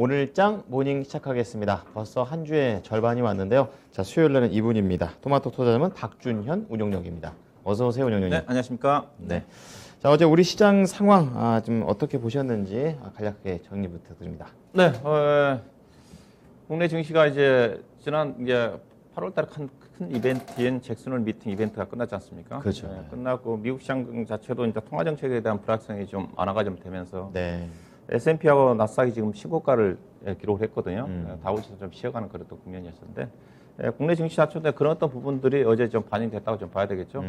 오늘장 모닝 시작하겠습니다. 벌써 한 주의 절반이 왔는데요. 자, 수요일날은 이분입니다. 토마토 투자자는 박준현 운용력입니다. 어서 오세요, 운용력님. 네, 안녕하십니까. 네. 자, 어제 우리 시장 상황 좀 어떻게 보셨는지 간략하게 정리 부탁드립니다. 네, 국내 증시가 이제 지난 8월달에 큰 이벤트인 잭슨홀 미팅 이벤트가 끝났지 않습니까? 그렇죠. 네, 끝나고 미국 시장 자체도 이제 통화 정책에 대한 불확실성이 좀 완화가 좀 되면서 네. S&P하고 나스닥이 지금 신고가를 기록을 했거든요. 다우지수 좀 쉬어가는 그런 또 국면이었는데 국내 증시 자체도 그런 어떤 부분들이 어제 좀 반영됐다고 좀 봐야 되겠죠.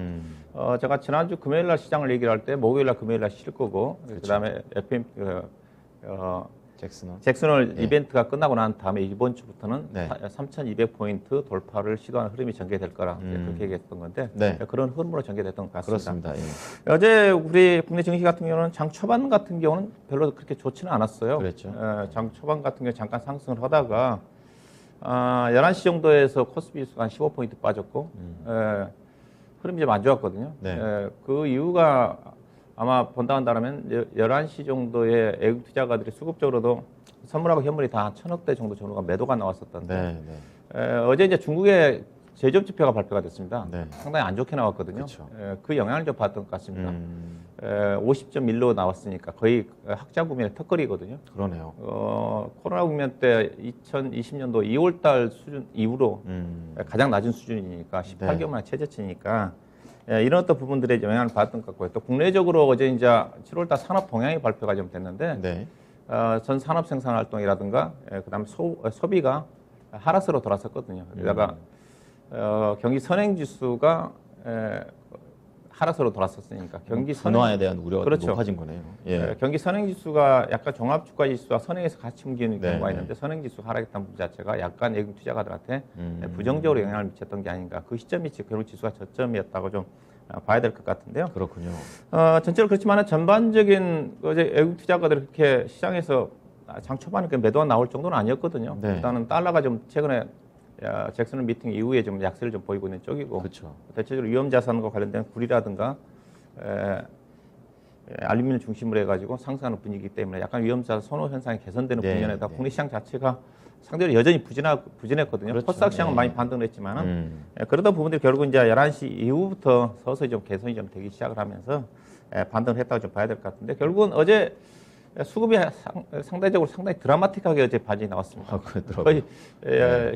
제가 지난주 금요일 날 시장을 얘기를 할 때 목요일 날 금요일 날 쉴 거고 그다음에 FM 잭슨홀 이벤트가 끝나고 난 다음에 이번 주부터는 3,200포인트 돌파를 시도하는 흐름이 전개될 거라 그렇게 얘기했던 건데 그런 흐름으로 전개됐던 것 같습니다. 그렇습니다. 예. 어제 우리 국내 증시 같은 경우는 장 초반 같은 경우는 별로 그렇게 좋지는 않았어요. 그렇죠. 장 초반 같은 경우 잠깐 상승을 하다가 11시 정도에서 코스피 지수가 한 15포인트 빠졌고 흐름이 좀 안 좋았거든요. 그 이유가 아마 본다 한다면 11시 정도에 외국 투자가들이 수급적으로도 선물하고 현물이 다 1,000억대 정도 정도가 매도가 나왔었던데 어제 이제 중국의 제조업 지표가 발표가 됐습니다. 상당히 안 좋게 나왔거든요. 그 영향을 좀 받았던 것 같습니다. 50.1로 나왔으니까 거의 학자 구면의 턱걸이거든요. 그러네요. 코로나 국면 때 2020년도 2월달 수준 이후로 가장 낮은 수준이니까 18개월 만에 최저치니까 이런 어떤 부분들에 영향을 받았던 것 같고요. 또 국내적으로 어제 이제 7월달 산업 동향이 발표가 좀 됐는데 전 산업 생산 활동이라든가 그다음에 소비가 하락세로 돌아섰거든요. 게다가 경기 선행 지수가 하락세로 돌아섰으니까 경기 선화에 대한 우려가 그렇죠. 높아진 거네요. 예. 경기 선행 지수가 약간 종합 주가 지수와 선행에서 같이 움직이는 경우가 있는데 선행 지수 하락했다는 부분 자체가 약간 외국 투자가들한테 부정적으로 영향을 미쳤던 게 아닌가. 그 시점이 결국 지수가 저점이었다고 좀 봐야 될 것 같은데요. 그렇군요. 전체로 그렇지만 전반적인 어제 외국 투자가들이 그렇게 시장에서 장 초반에 매도가 나올 정도는 아니었거든요. 일단은 달러가 좀 최근에 잭슨홀 미팅 이후에 좀 약세를 좀 보이고 있는 쪽이고, 대체적으로 위험 자산과 관련된 구리라든가 알루미늄 중심으로 해가지고 상승하는 분위기이기 때문에 약간 위험 자산 선호 현상이 개선되는 국면에다 국내 시장 자체가 상대적으로 여전히 부진했거든요. 코스닥 시장은 많이 반등을 했지만은 그러다 부분들이 결국 이제 11시 이후부터 서서히 좀 개선이 좀 되기 시작을 하면서 반등을 했다고 좀 봐야 될 것 같은데 결국은 어제 수급이 상당히 드라마틱하게 어제 반전이 나왔습니다. 거의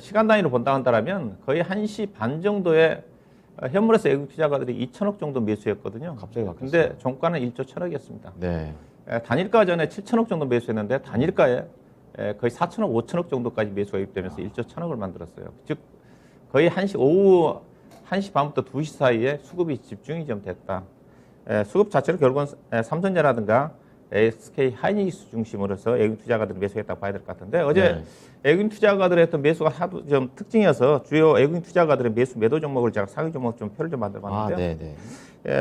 시간 단위로 본다 한다면 거의 1시 반 정도에 현물에서 외국 투자가들이 2천억 정도 매수했거든요. 갑자기 바뀌었어요. 근데 종가는 1조 1,000억이었습니다. 단일가 전에 7천억 정도 매수했는데 단일가에 거의 4천억, 5천억 정도까지 매수가 입되면서 1조 1,000억을 만들었어요. 즉 거의 오후 1시 반부터 2시 사이에 수급이 집중이 좀 됐다. 수급 자체를 결국은 삼성전자라든가 SK 하이닉스 중심으로서 외국 투자가들이 매수했다고 봐야 될 것 같은데 어제 외국 투자가들의 어떤 매수가 하도 좀 특징이어서 주요 외국 투자가들의 매도 종목을 제가 상위 종목 좀 표를 좀 만들어봤는데요.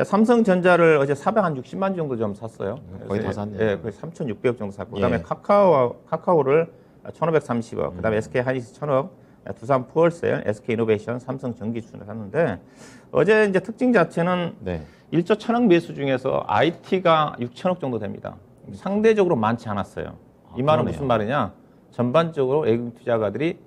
삼성전자를 어제 460만 정도 좀 샀어요. 거의 다 샀네요. 거의 3,600억 정도 샀고 그다음에 카카오를 1,530억, 그다음에 SK 하이닉스 1,000억, 두산 푸얼셀, SK 이노베이션, 삼성 전기준을 샀는데 어제 이제 특징 자체는 1조 1,000억 매수 중에서 IT가 6천억 정도 됩니다. 상대적으로 많지 않았어요. 이 말은 무슨 말이냐? 전반적으로 외국 투자가들이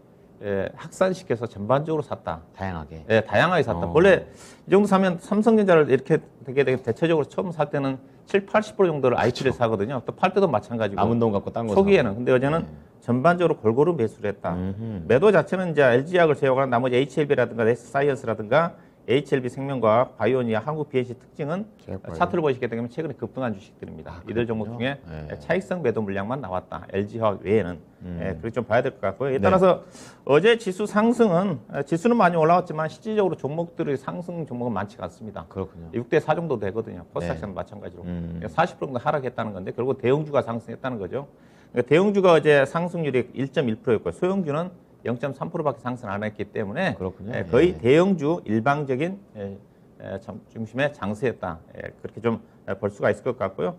확산시켜서 전반적으로 샀다. 다양하게. 다양하게 샀다. 원래 이 정도 사면 삼성전자를 이렇게 되게 대체적으로 처음 살 때는 70~80% 정도를 IT를 사거든요. 또 팔 때도 마찬가지고. 남은 돈 갖고 딴 거 초기에는. 근데 어제는 전반적으로 골고루 매수를 했다. 매도 자체는 이제 LG약을 제외하고 나머지 HLB라든가 넥스사이언스라든가 HLB 생명과학, 바이오니아, 한국 BNC 특징은 차트를 보시게 되면 최근에 급등한 주식들입니다. 이들 종목 중에 차익성 매도 물량만 나왔다. LG화학 외에는. 그렇게 좀 봐야 될 것 같고요. 따라서 어제 지수 상승은 지수는 많이 올라왔지만 실질적으로 종목들의 상승 종목은 많지가 않습니다. 6대4 정도 되거든요. 코스닥 시장 마찬가지로. 40% 정도 하락했다는 건데 결국 대형주가 상승했다는 거죠. 그러니까 대형주가 어제 상승률이 1.1%였고요. 소형주는 0.3%밖에 상승 안 했기 때문에 거의 대형주 일방적인 중심의 장세였다. 그렇게 좀 볼 수가 있을 것 같고요.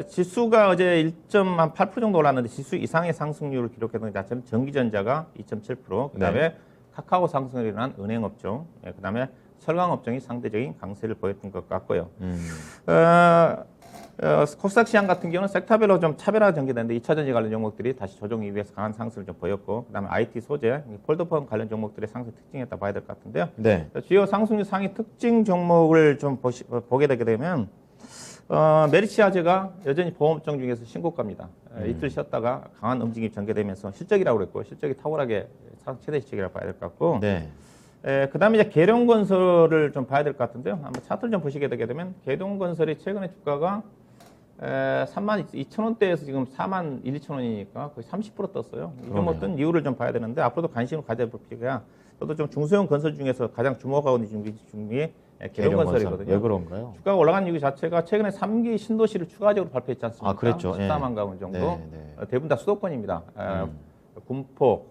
지수가 어제 1.8% 정도 올랐는데 지수 이상의 상승률을 기록했던 것 자체는 전기전자가 2.7%, 그다음에 카카오 상승을 일어난 은행업종, 그다음에 철강업종이 상대적인 강세를 보였던 것 같고요. 코스닥 시장 같은 경우는 섹터별로 좀 차별화 전개되는데 2차 전지 관련 종목들이 다시 조정 이후에서 강한 상승을 좀 보였고, 그다음에 IT 소재, 폴더폰 관련 종목들의 상승 특징이었다 봐야 될 것 같은데요. 네. 주요 상승률 상위 특징 종목을 좀 보게 되게 되면 메리츠아제가 여전히 보험업종 중에서 신고가입니다. 이틀 쉬었다가 강한 움직임이 전개되면서 실적이라고 그랬고, 실적이 탁월하게 최대 실적이라고 봐야 될 것 같고, 네. 그다음에 이제 계룡건설을 좀 봐야 될 것 같은데요. 한번 차트를 좀 보시게 되게 되면 계룡건설이 최근에 주가가 32,000원대에서 지금 41,2,000원이니까 거의 30% 떴어요. 이런 어떤 이유를 좀 봐야 되는데 앞으로도 관심을 가져볼 필요가. 저도 좀 중소형 건설 중에서 가장 주목하고 있는 중이 계룡건설이거든요. 왜 그런가요? 주가가 올라간 이유 자체가 최근에 3기 신도시를 추가적으로 발표했지 않습니까? 아, 그랬죠. 14만 가구 정도. 네, 네. 대부분 다 수도권입니다. 군포,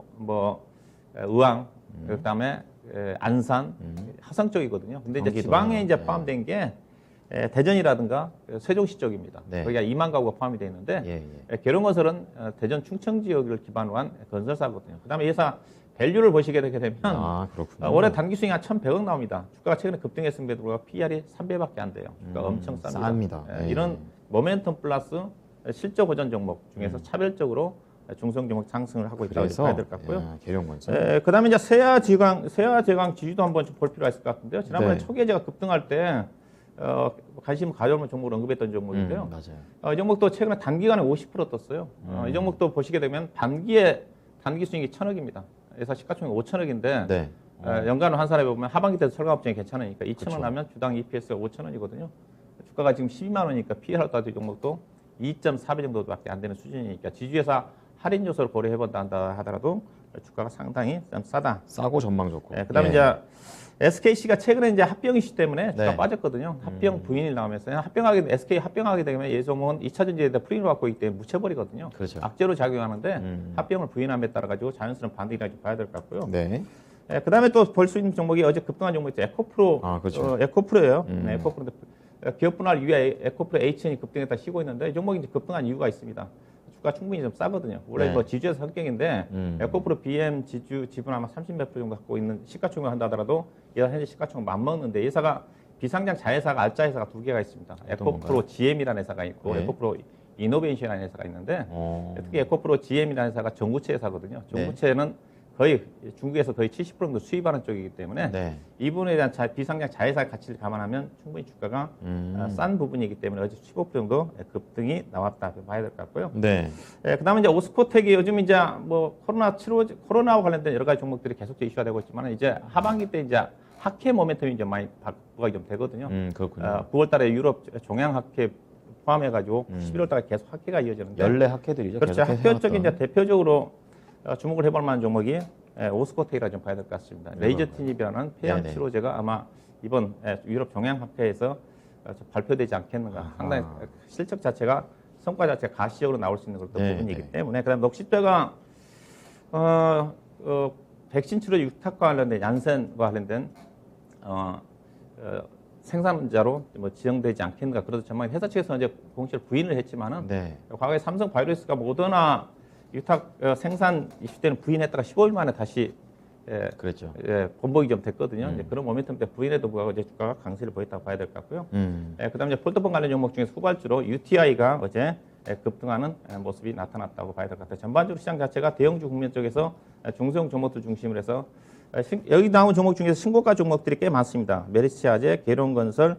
의왕, 그다음에 안산, 화성 쪽이거든요. 근데 이제 지방에 이제 포함된 게 대전이라든가 세종시 쪽입니다. 네. 거기가 2만 가구가 포함이 되어 있는데 계룡건설은 대전 충청 지역을 기반으로 한 건설사거든요. 그다음에 회사 밸류를 보시게 되게 되면 올해 단기 수익이 한 1,100억 나옵니다. 주가가 최근에 급등했음에도 불구하고 PR이 3배밖에 안 돼요. 그러니까 엄청 쌉니다. 이런 모멘텀 플러스 실적 호전 종목 중에서 차별적으로 중성 종목 상승을 하고 있다고 봐야 될 것 같고요. 계룡건설. 그다음에 이제 세아 제강 지주도 한번 좀 볼 필요가 있을 것 같은데요. 지난번에 초기에 제가 급등할 때 관심을 가져오는 종목을 언급했던 종목인데요. 맞아요. 이 종목도 최근에 단기간에 50% 떴어요. 이 종목도 보시게 되면 단기에 단기 수익이 1,000억입니다. 그래서 시가총액 5,000억인데 네. 연간으로 한 사람에 보면 하반기 때도 설광업종이 괜찮으니까 2,000원 하면 주당 EPS가 5,000원이거든요. 주가가 지금 12만 원이니까 PER 따질 종목도 2.4배 정도밖에 안 되는 수준이니까 지주회사 할인 요소를 고려해본다 하더라도 주가가 상당히 좀 싸다. 싸고 전망 좋고. 그다음에 이제 SKC가 최근에 이제 합병 이슈 때문에 주가 빠졌거든요. 합병 부인이 나오면서 SK 합병하게 되면 예종은 2차 전지에 대한 프리미엄을 받고 있기 때문에 묻혀버리거든요. 그렇죠. 악재로 작용하는데 합병을 부인함에 따라 가지고 자연스러운 반등이라고 봐야 될 것 같고요. 네. 그다음에 또 볼 수 있는 종목이 어제 급등한 종목이 있죠. 에코프로. 그렇죠. 에코프로예요. 에코프로인데 기업 분할 이후에 에코프로 HN이 급등했다 쉬고 있는데 이 종목이 이제 급등한 이유가 있습니다. 주가 충분히 좀 싸거든요. 원래 뭐 지주에서 성격인데 에코프로 BM 지주 지분 아마 30몇 % 정도 갖고 있는 시가총액을 한다 하더라도 얘가 현재 시가총액 맞먹는데 회사가 비상장 자회사가 알짜 회사가 두 개가 있습니다. 에코프로 GM이라는 회사가 있고 에코프로 이노베이션이라는 회사가 있는데 특히 에코프로 GM이라는 회사가 전구체 회사거든요. 전구체는 거의 중국에서 거의 70% 정도 수입하는 쪽이기 때문에 이 부분에 대한 비상장 자회사 가치를 감안하면 충분히 주가가 싼 부분이기 때문에 어제 15% 정도 급등이 나왔다 봐야 될 것 같고요. 그다음에 이제 오스코텍이 요즘 이제 뭐 코로나와 관련된 여러 가지 종목들이 계속 이슈가 되고 있지만 이제 하반기 때 이제 학회 모멘텀이 이제 많이 바꾸가 좀 되거든요. 그렇군요. 9월달에 유럽 종양 학회 포함해가지고 11월달에 계속 학회가 이어지는데 연례 학회들이죠. 그렇죠. 학회적인 이제 대표적으로 주목을 해볼 만한 종목이 오스코텍이라 좀 봐야 될 것 같습니다. 레이저티닙이라는 폐양 치료제가 아마 이번 유럽 종양학회에서 발표되지 않겠는가. 상당히 실적 자체가 성과 자체가 가시적으로 나올 수 있는 그런 부분이기 때문에 그다음 녹십자가 백신 치료 유탁과 관련된 얀센과 관련된 생산자로 뭐 지정되지 않겠는가. 그래도 정말 회사 측에서 이제 공식으로 부인을 했지만은 과거에 삼성 바이오로스가 모더나 유탁 생산 이슈 때는 부인했다가 15일 만에 다시 그랬죠. 번복이 좀 됐거든요. 이제 그런 모멘텀 때문에 부인에도 불구하고 이제 주가가 강세를 보였다고 봐야 될 것 같고요. 그다음에 이제 폴더폰 관련 종목 중에서 후발주로 UTI가 어제 급등하는 모습이 나타났다고 봐야 될 것 같아요. 전반적으로 시장 자체가 대형주 국면 쪽에서 중소형 종목들 중심으로 해서 여기 나온 종목 중에서 신고가 종목들이 꽤 많습니다. 메리츠아제, 계룡건설,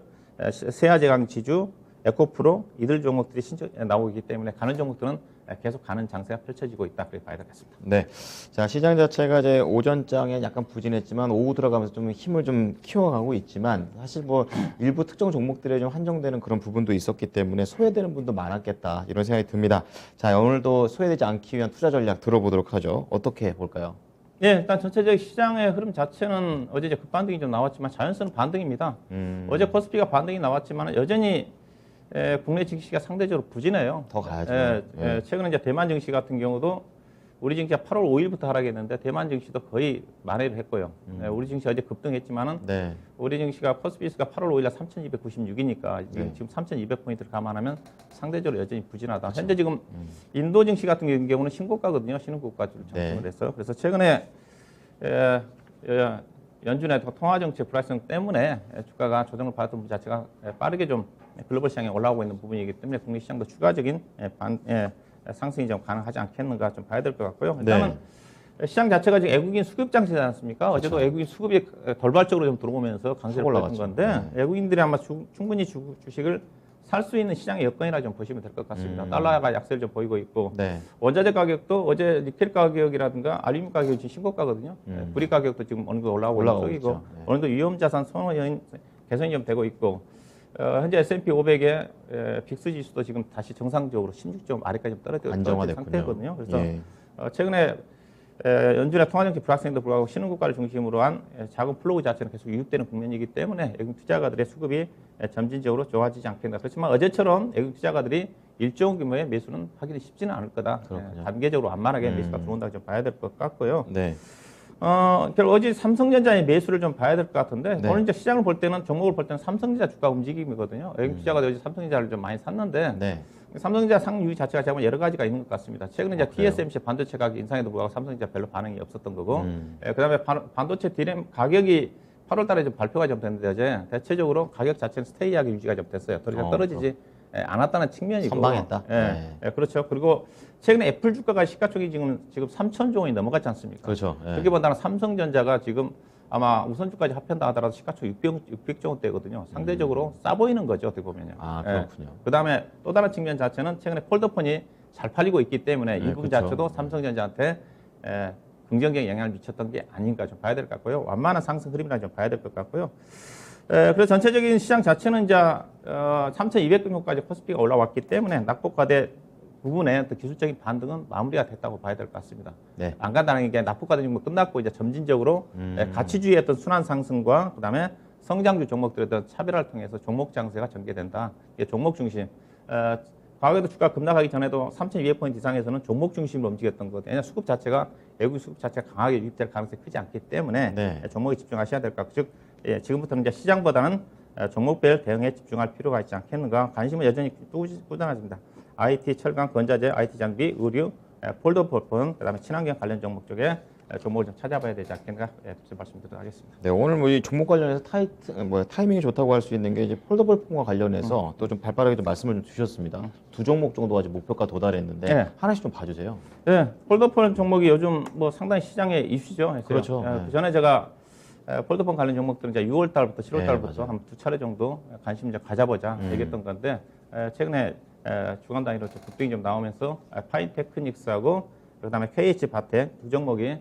세아제강지주, 에코프로 이들 종목들이 나오기 때문에 가는 종목들은 계속 가는 장세가 펼쳐지고 있다 그렇게 봐야 되겠습니다. 네, 자 시장 자체가 이제 오전장에 약간 부진했지만 오후 들어가면서 좀 힘을 좀 키워가고 있지만 사실 뭐 일부 특정 종목들에 좀 한정되는 그런 부분도 있었기 때문에 소외되는 분도 많았겠다 이런 생각이 듭니다. 자 오늘도 소외되지 않기 위한 투자 전략 들어보도록 하죠. 어떻게 볼까요? 네, 일단 전체적 시장의 흐름 자체는 어제 이제 급반등이 좀 나왔지만 자연스러운 반등입니다. 어제 코스피가 반등이 나왔지만 여전히 국내 증시가 상대적으로 부진해요. 더 가야죠. 최근에 이제 대만 증시 같은 경우도 우리 증시가 8월 5일부터 하락했는데 대만 증시도 거의 만회를 했고요. 우리 증시 어제 급등했지만은 우리 증시가 코스피가 8월 5일날 3,296이니까 지금 3,200포인트를 감안하면 상대적으로 여전히 부진하다. 그렇죠. 현재 지금 인도 증시 같은 경우는 신고가거든요. 신흥국가주를 작성을 해서 그래서 최근에 연준의 통화 정책 불확실성 때문에 주가가 조정을 받았던 부분 자체가 빠르게 좀 글로벌 시장에 올라오고 있는 부분이기 때문에 국내 시장도 추가적인 상승이 좀 가능하지 않겠는가 좀 봐야 될 것 같고요. 일단은 시장 자체가 지금 외국인 수급 장세지 않습니까? 그렇죠. 어제도 외국인 수급이 돌발적으로 좀 들어오면서 강세를 보였던 건데 외국인들이 아마 충분히 주식을 살 수 있는 시장의 여건이라 좀 보시면 될 것 같습니다. 달러가 약세를 좀 보이고 있고 원자재 가격도 어제 니켈 가격이라든가 알루미늄 가격이 지금 신고가거든요. 불이 가격도 지금 어느 정도 올라오고 있는 쪽이고 어느 정도 위험자산 선호 개선이 좀 되고 있고 현재 S&P 500의 빅스 지수도 지금 다시 정상적으로 16점 아래까지 떨어진 상태거든요. 그래서 최근에 연준의 통화정책 불확실성에도 불구하고 신흥국가를 중심으로 한 자금 플로우 자체는 계속 유입되는 국면이기 때문에 외국 투자가들의 수급이 점진적으로 좋아지지 않겠다. 그렇지만 어제처럼 외국 투자가들이 일정 규모의 매수는 하기는 쉽지는 않을 거다. 단계적으로 완만하게 매수가 들어온다고 좀 봐야 될 것 같고요. 결국 어제 삼성전자의 매수를 좀 봐야 될 것 같은데 오늘 이제 시장을 볼 때는 종목을 볼 때는 삼성전자 주가 움직임이거든요. 외국 투자가들이 어제 삼성전자를 좀 많이 샀는데 삼성전자 상류 자체가 제가 여러 가지가 있는 것 같습니다. 최근에 이제 TSMC 반도체 가격 인상에도 불구하고 삼성전자 별로 반응이 없었던 거고, 그다음에 반도체 디램 가격이 8월달에 좀 발표가 좀 됐는데 어제 대체적으로 가격 자체는 스테이하게 유지가 좀 됐어요. 더 이상 떨어지지 않았다는 측면이고, 선방했다. 그렇죠. 그리고 최근에 애플 주가가 시가총액이 지금 3,000조 원이 넘어갔지 않습니까? 그렇죠. 그렇게보다는 삼성전자가 지금 아마 우선주까지 합한다 하더라도 시가총 600조 원대거든요. 상대적으로 싸 보이는 거죠, 어떻게 보면요. 그렇군요. 그다음에 또 다른 측면 자체는 최근에 폴더폰이 잘 팔리고 있기 때문에 이 부분 자체도 삼성전자한테 긍정적인 영향을 미쳤던 게 아닌가 좀 봐야 될 것 같고요. 완만한 상승 흐름이라 좀 봐야 될 것 같고요. 그래서 전체적인 시장 자체는 이제 3,200금까지 코스피가 올라왔기 때문에 낙폭과대 부분에 또 기술적인 반등은 마무리가 됐다고 봐야 될 것 같습니다. 안 간다는 게 낙폭과대 정도 끝났고 이제 점진적으로 가치주의의 어떤 순환 상승과 그다음에 성장주 종목들의 어떤 차별화를 통해서 종목 장세가 전개된다. 이게 종목 중심. 과거에도 주가 급락하기 전에도 3,200포인트 이상에서는 종목 중심으로 움직였던 것. 왜냐하면 수급 자체가 외국 수급 자체가 강하게 유입될 가능성이 크지 않기 때문에 종목에 집중하셔야 될 것 같고, 즉 지금부터는 이제 시장보다는 종목별 대응에 집중할 필요가 있지 않겠는가. 관심은 여전히 꾸준하십니다. IT, 철강, 건자재, IT 장비, 의류, 폴더폰, 그다음에 친환경 관련 종목 쪽에 종목을 좀 찾아봐야 되지 않겠는가 말씀드리도록 하겠습니다. 오늘 뭐 이 종목 관련해서 타이밍이 좋다고 할 수 있는 게 이제 폴더블폰과 관련해서 또 좀 발빠르게 좀 말씀을 좀 주셨습니다. 두 종목 정도 아직 목표가 도달했는데 하나씩 좀 봐주세요. 폴더폰 종목이 요즘 뭐 상당히 시장의 이슈죠. 그렇죠. 그 전에 제가 폴더폰 관련 종목들은 이제 6월 달부터 7월 달부터 한 두 차례 정도 관심 좀 가져보자 얘기했던 건데 최근에 주간 단위로 급등이 좀 나오면서 파인테크닉스하고 그다음에 KH 바텍 두 종목이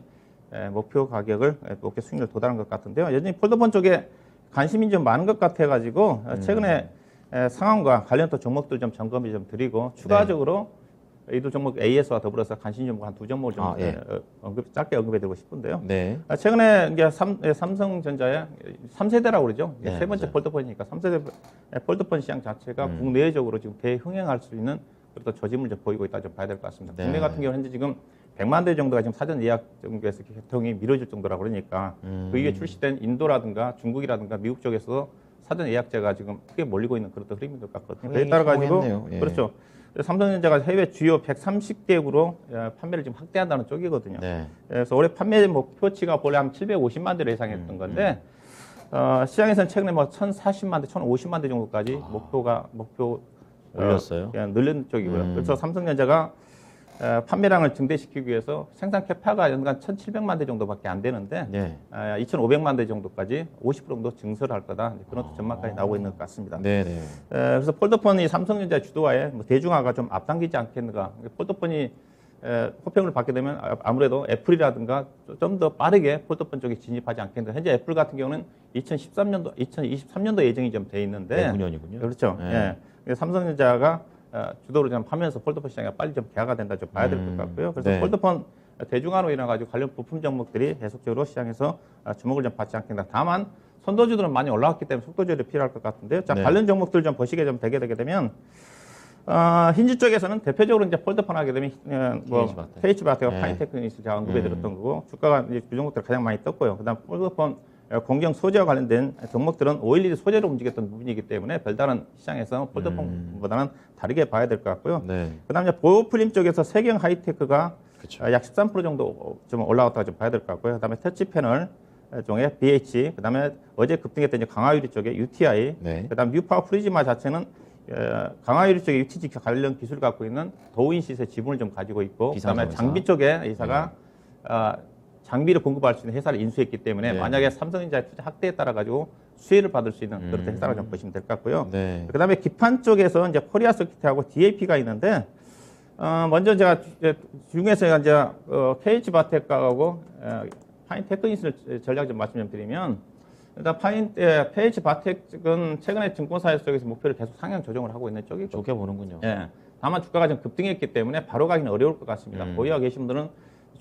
목표 가격을 목표 수익률 도달한 것 같은데요. 여전히 폴더폰 쪽에 관심이 좀 많은 것 같아가지고 최근에 상황과 관련 또 종목들 좀 점검이 좀 드리고 추가적으로 이 두 종목 AS와 더불어서 관심 종목 한 두 종목을 좀 짧게 언급해드리고 싶은데요. 최근에 이제 삼성전자의 3세대라고 그러죠. 세 번째 폴더폰이니까 3세대 폴더폰 시장 자체가 국내적으로 지금 대흥행할 수 있는 그런 저짐을 좀 보이고 있다 좀 봐야 될 것 같습니다. 국내 같은 경우 현재 지금 100만 대 정도가 지금 사전 예약 정도에서 개통이 미뤄질 정도라 그러니까 그 이후에 출시된 인도라든가 중국이라든가 미국 쪽에서 사전 예약제가 지금 크게 몰리고 있는 그런 흐름인 것 같거든요. 그에 따라 가지고 그렇죠. 삼성전자가 해외 주요 130개국으로 판매를 지금 확대한다는 쪽이거든요. 그래서 올해 판매 목표치가 본래 한 750만 대를 예상했던 건데 시장에서는 최근에 뭐 1,040만 대, 1,050만 대 정도까지 목표 올렸어요. 늘린 쪽이고요. 그래서 삼성전자가 판매량을 증대시키기 위해서 생산 캐파가 연간 1,700만 대 정도밖에 안 되는데 2,500만 대 정도까지 50% 정도 증설할 거다. 그런 전망까지 나오고 있는 것 같습니다. 그래서 폴더폰이 삼성전자 주도하에 뭐 대중화가 좀 앞당기지 않겠는가. 폴더폰이 호평을 받게 되면 아무래도 애플이라든가 좀 더 빠르게 폴더폰 쪽에 진입하지 않겠는가. 현재 애플 같은 경우는 2023년도 예정이 좀 돼 있는데 내후년이군요. 그렇죠. 삼성전자가 주도로 좀 하면서 폴더폰 시장이 빨리 좀 개화가 된다 좀 봐야 될 것 같고요. 그래서 폴더폰 대중화로 인해 가지고 관련 부품 종목들이 계속적으로 시장에서 주목을 좀 받지 않겠다. 다만 선도주들은 많이 올라왔기 때문에 속도 조절이 필요할 것 같은데요. 자, 관련 종목들 좀 보시게 좀 되게 되면 힌지 쪽에서는 대표적으로 이제 폴더폰 하게 되면 KH바텍과 파인테크닉스 제가 언급해드렸던 거고 주가가 이제 그 종목들 가장 많이 떴고요. 그다음 폴더폰 공정 소재와 관련된 종목들은 오일리드 소재로 움직였던 부분이기 때문에 별다른 시장에서 폴더폰보다는 다르게 봐야 될 것 같고요. 그다음에 보호필름 쪽에서 세경 하이테크가 약 13% 정도 좀 올라갔다고 좀 봐야 될 것 같고요. 그다음에 터치 패널 종의 BH, 그다음에 어제 급등했던 이제 강화유리 쪽에 UTI, 그다음 뉴파워 프리즈마 자체는 강화유리 쪽에 유치직 관련 기술을 갖고 있는 도인시스의 지분을 좀 가지고 있고, 그다음에 비상공사. 장비 쪽에 회사가 장비를 공급할 수 있는 회사를 인수했기 때문에 네. 만약에 삼성전자의 투자 확대에 따라 가지고 수혜를 받을 수 있는 그런 회사라 좀 보시면 될 것 같고요. 네. 그다음에 기판 쪽에서 이제 코리아 서킷하고 DAP가 있는데, 먼저 제가 중에서 이제 KH 바텍하고 파인 테크니스 전략 좀 말씀 좀 드리면, 일단 KH 바텍은 최근에 증권사 쪽에서 목표를 계속 상향 조정을 하고 있는 쪽이고, 좋게 보는군요. 예. 다만 주가가 좀 급등했기 때문에 바로 가기는 어려울 것 같습니다. 보유하고 계신 분들은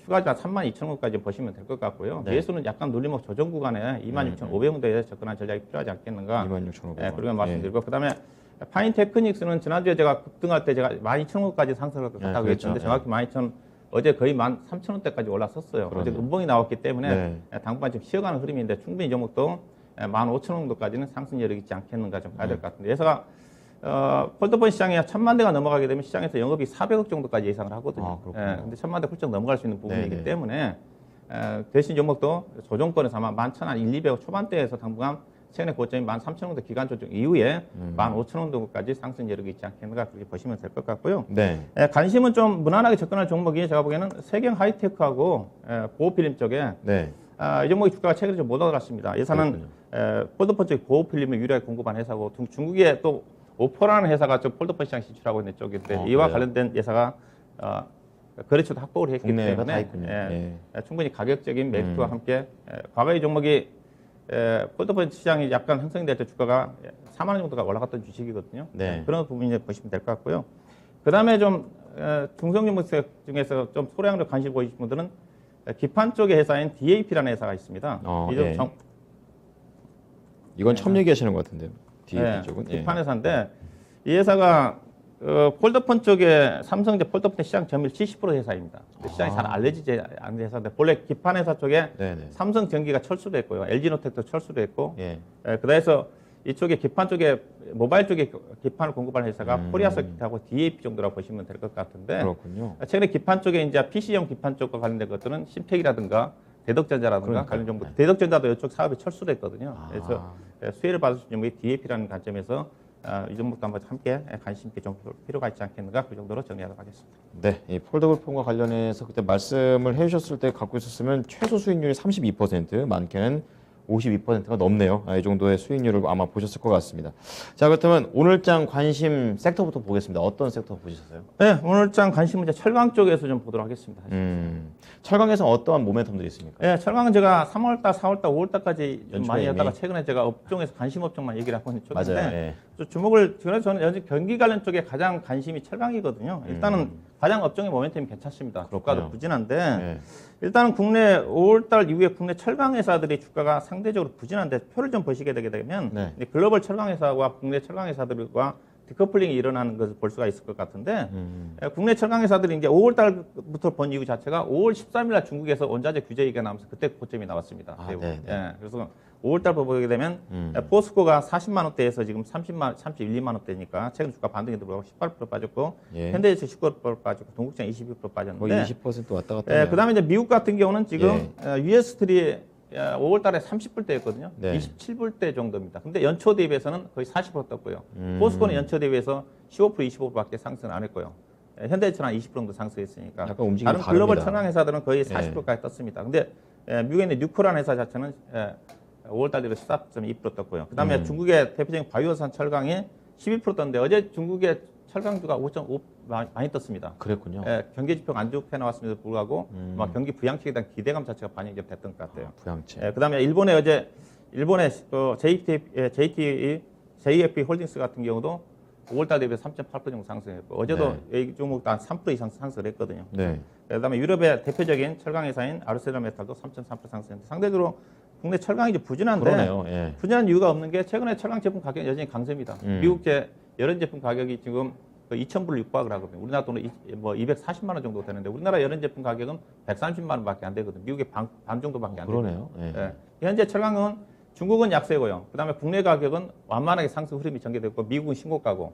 추가자 32,000원까지 보시면 될 것 같고요. 네. 매수는 약간 눌림목 조정 구간에 26,500원대에 접근한 전략이 필요하지 않겠는가. 26,500원. 예, 그렇게 말씀드리고, 그다음에 파인 테크닉스는 지난주에 제가 급등할 때 제가 12,000원까지 상승할 것 같다고 그렇죠. 했는데 정확히 12,000원, 어제 거의 13,000원대까지 올라섰어요. 어제 음봉이 나왔기 때문에 네. 당분간 좀 쉬어가는 흐름인데 충분히 이 종목도 15,000원 정도까지는 상승 여력이 있지 않겠는가 좀 봐야 될 것 같은데, 그래서 폴더폰 시장에 1,000만 대가 넘어가게 되면 시장에서 영업이 400억 정도까지 예상을 하거든요. 그렇군요. 근데 1,000만 대 훌쩍 넘어갈 수 있는 부분이기 네네. 때문에 대신 종목도 조정권에서 아마 11,100원 초반대에서 당분간 최근에 고점이 13,000원 기간 조정 이후에 15,000원 정도까지 상승 여력이 있지 않겠는가 그렇게 보시면 될 것 같고요. 네. 관심은 좀 무난하게 접근할 종목이 제가 보기에는 세경 하이테크하고 보호필름 쪽에 네. 이 종목의 주가가 최근에 좀 못 올랐습니다. 예산은 폴더폰 쪽 보호필름을 유일하게 공급한 회사고, 중국에 또 오포라는 회사가 좀 폴더폰 시장 진출하고 있는 쪽인데 이와 그래요? 관련된 회사가 거래처도 확보를 했기 국내에 다 때문에 있군요. 예. 충분히 가격적인 매수와 함께 과거의 종목이 폴더폰 시장이 약간 형성될 때 주가가 4만 원 정도가 올라갔던 주식이거든요. 네. 그런 부분이 보시면 될 것 같고요. 그 다음에 좀 중성 종목 중에서 좀 소량으로 관심 보이시는 분들은 기판 쪽의 회사인 DAP라는 회사가 있습니다. 예. 이건 처음 얘기하시는 것 같은데요. DAP 쪽은. 기판 회사인데 이 회사가 폴더폰 쪽에 삼성제 폴더폰 시장 점유율 70% 회사입니다. 시장이 잘 알려지지 않는 회사인데, 본래 기판 회사 쪽에 네네. 삼성전기가 철수도 했고요, LG노텍도 철수도 했고, 예. 그래서 이쪽에 기판 쪽에 모바일 쪽에 기판을 공급하는 회사가 코리아 서킷하고 DAP 정도라고 보시면 될 것 같은데, 그렇군요. 최근에 기판 쪽에 이제 PC용 기판 쪽과 관련된 것들은 심텍이라든가 대덕전자라든가 관련 정보, 대덕전자도 이쪽 사업에 철수를 했거든요. 그래서 수혜를 받을 수 있는 게 DAP라는 관점에서 이 종목도 한번 함께 관심 있게 좀 필요가 있지 않겠는가, 그 정도로 정리하도록 하겠습니다. 네, 이 폴더블 폰과 관련해서 그때 말씀을 해주셨을 때 갖고 있었으면 최소 수익률이 32%, 많게는 52%가 넘네요. 이 정도의 수익률을 아마 보셨을 것 같습니다. 자, 그렇다면 오늘장 관심 섹터부터 보겠습니다. 어떤 섹터 보셨어요? 네, 오늘장 관심 문제 철강 쪽에서 좀 보도록 하겠습니다. 철강에서 어떠한 모멘텀들이 있습니까? 네, 철강은 제가 3월달, 4월달, 5월달까지 좀 많이 이미. 하다가 최근에 제가 업종에서 관심 업종만 얘기를 하고 있는 쪽인데, 맞아요. 예. 주목을, 그래서 저는 현재 경기 관련 쪽에 가장 관심이 철강이거든요. 일단은 가장 업종의 모멘텀이 괜찮습니다. 주가도 부진한데, 예. 일단은 국내 5월달 이후에 국내 철강 회사들이 주가가 상대적으로 부진한데, 표를 좀 보시게 되게 되면 네. 글로벌 철강 회사와 국내 철강 회사들과 디커플링이 일어나는 것을 볼 수가 있을 것 같은데, 국내 철강 회사들이 이제 5월달부터 본 이유 자체가 5월 13일날 중국에서 원자재 규제 얘기가 나오면서 그때 고점이 나왔습니다. 네. 예, 그래서 5월달부터 보게 되면 포스코가 40만 원대에서 지금 31, 2만 원대니까 최근 주가 반등에 들어가고 18% 빠졌고, 예. 현대에서 19% 빠졌고, 동국장 22% 빠졌는데, 거의 20% 왔다 갔다 해요. 그다음에 이제 미국 같은 경우는 지금 US트리 5월달에 30불대였거든요. 네. 27불대 정도입니다. 근데 연초 대비해서는 거의 40% 떴고요. 포스코는 연초 대비해서 15%, 25%밖에 상승 안 했고요. 현대차는 20% 정도 상승했으니까. 약간 움직임이 다른 글로벌 다릅니다. 천황 회사들은 거의 40%까지 떴습니다. 근데 미국에 있는 뉴코라는 회사 자체는 5월달 대비 14.2% 떴고요. 그다음에 중국의 대표적인 바이오산 철강이 11% 떴는데, 어제 중국의 철강주가 5.5 많이 떴습니다. 그랬군요. 경기 지표가 안 좋게 나왔음에도 불구하고 경기 부양책에 대한 기대감 자체가 반영이 좀 됐던 것 같아요. 부양체. 그다음에 일본의 JFP 홀딩스 같은 경우도 5월달 대비해서 3.8% 정도 상승했고, 어제도 이 종목도 한 3% 이상 상승을 했거든요. 네. 그다음에 유럽의 대표적인 철강 회사인 아르셀로메탈도 3.3% 상승했는데, 상대적으로 국내 철강이 이제 부진한데, 그러네요. 예. 부진한 이유가 없는 게 최근에 철강 제품 가격이 여전히 강세입니다. 미국 여름 제품 가격이 지금 2,000불을 육박을 하거든요. 우리나라 돈은 240만 원 정도 되는데, 우리나라 여름 제품 가격은 130만 원밖에 안 되거든요. 미국의 반 정도밖에 안 되거든요. 그러네요. 예. 현재 철강은 중국은 약세고요. 그다음에 국내 가격은 완만하게 상승 흐름이 전개됐고, 미국은 신고가고,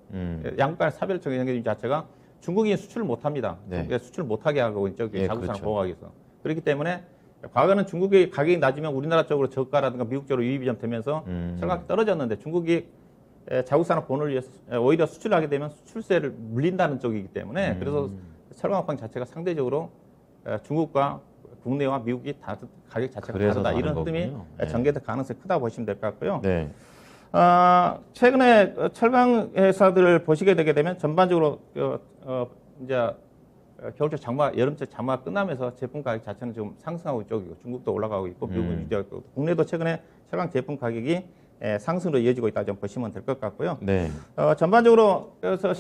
양국 간의 사별 전개된 자체가 중국이 수출을 못합니다. 네. 중국에 수출을 못하게 하고 있죠. 자국산을 그렇죠. 보호하기 위해서. 그렇기 때문에 과거는 중국의 가격이 낮으면 우리나라 쪽으로 저가라든가 미국 쪽으로 유입이 좀 되면서 철강이 떨어졌는데, 중국이 자국 산업 본을 위해서 오히려 수출하게 되면 수출세를 물린다는 쪽이기 때문에 그래서 철강 업황 자체가 상대적으로 중국과 국내와 미국이 다 가격 자체가 다르다 이런 흐름이 전개될 가능성이 크다고 보시면 될 것 같고요. 네. 최근에 철강 회사들을 보시게 되게 되면 전반적으로 이제 겨울철 장마, 여름철 장마가 끝나면서 제품 가격 자체는 지금 상승하고 있고 중국도 올라가고 있고 미국은 유지하고 있고 국내도 최근에 철강 제품 가격이 상승으로 이어지고 있다 좀 보시면 될 것 같고요. 네. 전반적으로 그래서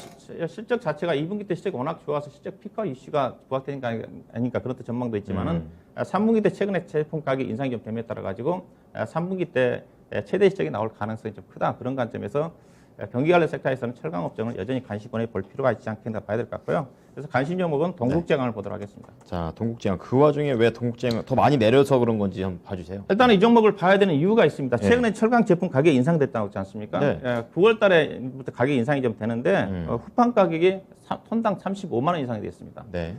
실적 자체가 2분기 때 실적이 워낙 좋아서 실적 피커 이슈가 부각되니까 아니니까 그런 전망도 있지만은 3분기 때 최근에 제품 가격 인상이 좀 됨에 따라 가지고 3분기 때 최대 실적이 나올 가능성이 좀 크다 그런 관점에서 경기 관련 섹터에서는 철강 업종을 여전히 관심권에 볼 필요가 있지 않겠나 봐야 될 것 같고요. 그래서 관심 종목은 동국제강을 보도록 하겠습니다. 자, 동국제강. 그 와중에 왜 동국제강 더 많이 내려서 그런 건지 한번 봐주세요. 일단은 이 종목을 봐야 되는 이유가 있습니다. 최근에 철강 제품 가격이 인상됐다고 했지 않습니까? 네. 9월 달에부터 가격 인상이 좀 되는데 후판 가격이 톤당 35만 원 이상이 됐습니다. 네.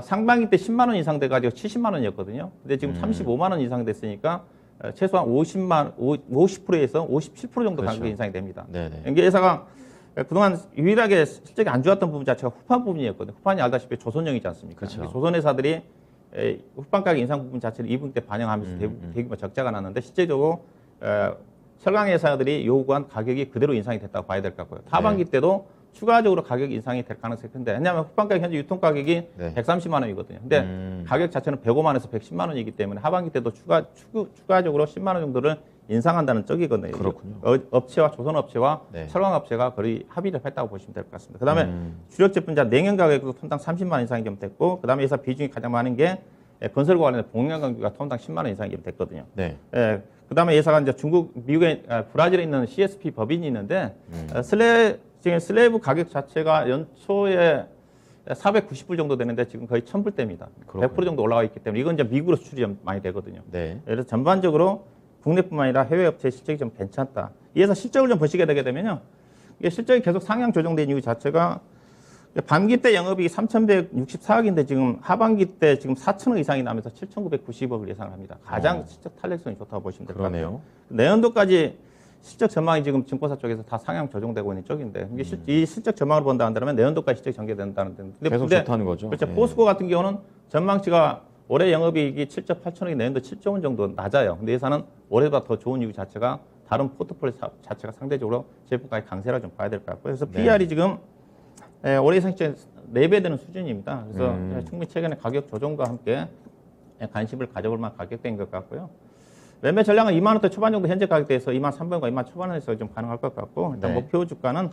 상반기 때 10만 원 이상 돼가지고 70만 원이었거든요. 근데 지금 35만 원 이상 됐으니까 최소한 50%에서 57% 정도 그렇죠. 가격 인상이 됩니다. 네네. 연계 회사가 그동안 유일하게 실적이 안 좋았던 부분 자체가 후판 부분이었거든요. 후판이 알다시피 조선형이지 않습니까? 그렇죠. 조선 회사들이 후판 가격 인상 부분 자체를 2분기 때 반영하면서 대규모 적자가 났는데 실제적으로 철강 회사들이 요구한 가격이 그대로 인상이 됐다고 봐야 될 것 같고요. 하반기 때도 추가적으로 가격 인상이 될 가능성이 큰데 왜냐하면 후판 가격 현재 유통 가격이 130만 원이거든요. 근데 가격 자체는 105만원에서 110만 원이기 때문에 하반기 때도 추가적으로 10만 원 정도를 인상한다는 쪽이거든요. 그렇군요. 업체와 조선업체와 철강업체가 거의 합의를 했다고 보시면 될 것 같습니다. 그다음에 주력 제품자 냉연 가격도 톤당 30만 원 이상이 좀 됐고 그다음에 회사 비중이 가장 많은 게 건설과 관련된 복량강규가 톤당 10만 원 이상이 좀 됐거든요. 네. 그다음에 회사가 이제 중국, 미국에 브라질에 있는 CSP 법인이 있는데 지금 슬래브 가격 자체가 연초에 490불 정도 되는데 지금 거의 1000불대입니다. 100% 정도 올라가 있기 때문에 이건 이제 미국으로 수출이 좀 많이 되거든요. 네. 그래서 전반적으로 국내뿐만 아니라 해외 업체 실적이 좀 괜찮다. 이 회사 실적을 좀 보시게 되게 되면요. 이게 실적이 계속 상향 조정된 이유 자체가 반기 때 영업이익이 3,164억인데 지금 하반기 때 지금 4천억 이상이 나면서 7,990억을 예상을 합니다. 가장 실적 탄력성이 좋다고 보시면 될 것 같아요. 내년도까지 실적 전망이 지금 증권사 쪽에서 다 상향 조정되고 있는 쪽인데 이게 이 실적 전망을 본다 한다면 내년도까지 실적 전개된다는 데 계속 좋다는 거죠. 그렇죠. 네. 포스코 같은 경우는 전망치가 올해 영업이익이 7조 8천억이 내년도 7조 원 정도 낮아요. 근데 예산은 올해보다 더 좋은 이유 자체가 다른 포트폴리오 자체가 상대적으로 제품가의 강세라 좀 봐야 될 것 같고요. 그래서 PR이 지금 올해 예상 시점에 4배 되는 수준입니다. 그래서 충분히 최근에 가격 조정과 함께 관심을 가져볼 만한 가격대인 것 같고요. 매매 전략은 2만 원대 초반 정도 현재 가격대에서 2만 300원과 2만 초반에서 좀 가능할 것 같고 일단 목표 주가는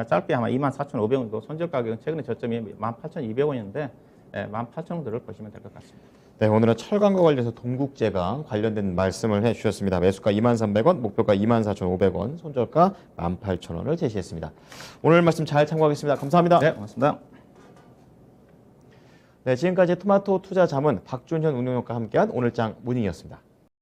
짧게 아마 2만 4,500원이고 손절 가격은 최근에 저점이 18,200원이었는데 18,000원대를 보시면 될 것 같습니다. 네, 오늘은 철강과 관련해서 동국제강 관련된 말씀을 해주셨습니다. 매수가 23,300원, 목표가 24,500원, 손절가 18,000원을 제시했습니다. 오늘 말씀 잘 참고하겠습니다. 감사합니다. 네, 고맙습니다. 네, 지금까지 토마토 투자 자문 박준현 운용역과 함께한 오늘장 모닝이었습니다.